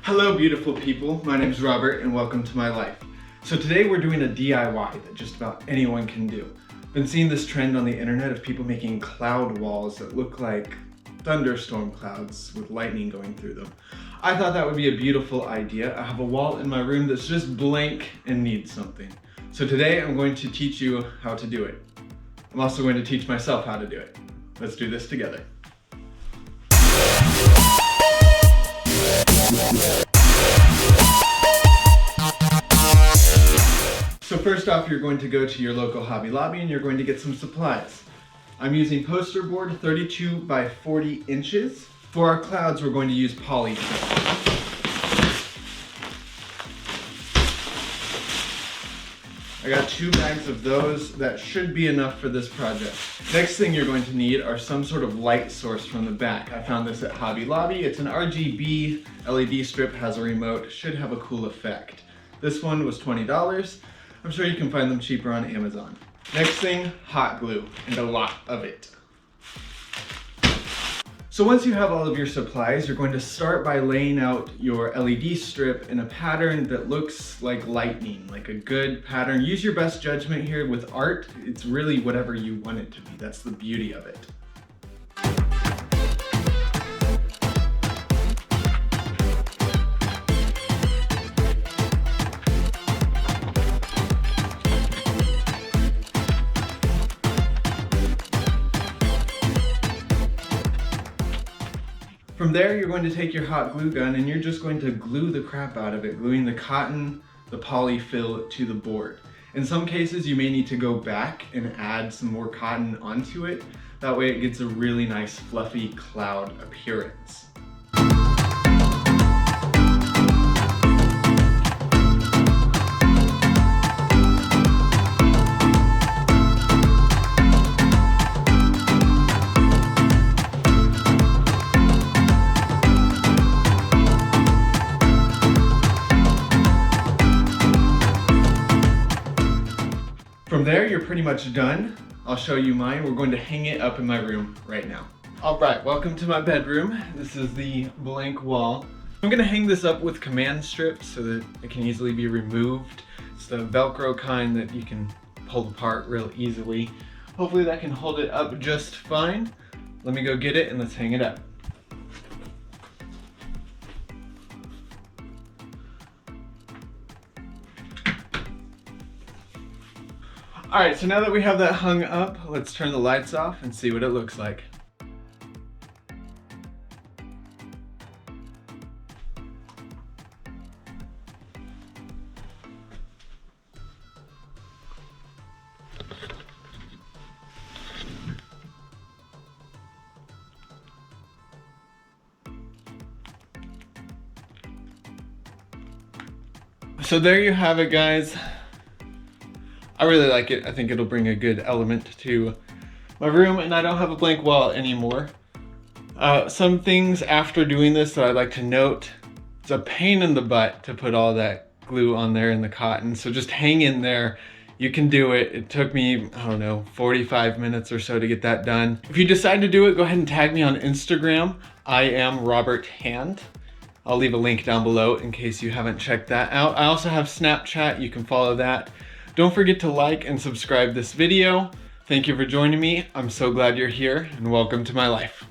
Hello beautiful people, my name is Robert and welcome to my life. So today we're doing a DIY that just about anyone can do. Been seeing this trend on the internet of people making cloud walls that look like thunderstorm clouds with lightning going through them. I thought that would be a beautiful idea. I have a wall in my room that's just blank and needs something. So today I'm going to teach you how to do it. I'm also going to teach myself how to do it. Let's do this together. So first off, you're going to go to your local Hobby Lobby and you're going to get some supplies. I'm using poster board 32 by 40 inches. For our clouds, we're going to use polyfill. I got 2 bags of those. That should be enough for this project. Next thing you're going to need are some sort of light source from the back. I found this at Hobby Lobby. It's an RGB LED strip, has a remote, should have a cool effect. This one was $20. I'm sure you can find them cheaper on Amazon. Next thing, hot glue, and a lot of it. So once you have all of your supplies, you're going to start by laying out your LED strip in a pattern that looks like lightning, like a good pattern. Use your best judgment here. With art, it's really whatever you want it to be. That's the beauty of it. From there, you're going to take your hot glue gun and you're just going to glue the crap out of it, gluing the cotton, the polyfill to the board. In some cases, you may need to go back and add some more cotton onto it. That way it gets a really nice fluffy cloud appearance. From there, you're pretty much done. I'll show you mine. We're going to hang it up in my room right now. All right, welcome to my bedroom. This is the blank wall. I'm gonna hang this up with command strips so that it can easily be removed. It's the Velcro kind that you can pull apart real easily. Hopefully that can hold it up just fine. Let me go get it and let's hang it up. All right, so now that we have that hung up, let's turn the lights off and see what it looks like. So there you have it, guys. I really like it. I think it'll bring a good element to my room, and I don't have a blank wall anymore. Some things after doing this that I'd like to note. It's a pain in the butt to put all that glue on there in the cotton, so just hang in there. You can do it. It took me, I don't know, 45 minutes or so to get that done. If you decide to do it, go ahead and tag me on Instagram. I am Robert Hand. I'll leave a link down below in case you haven't checked that out. I also have Snapchat. You can follow that. Don't forget to like and subscribe this video. Thank you for joining me. I'm so glad you're here, and welcome to my life.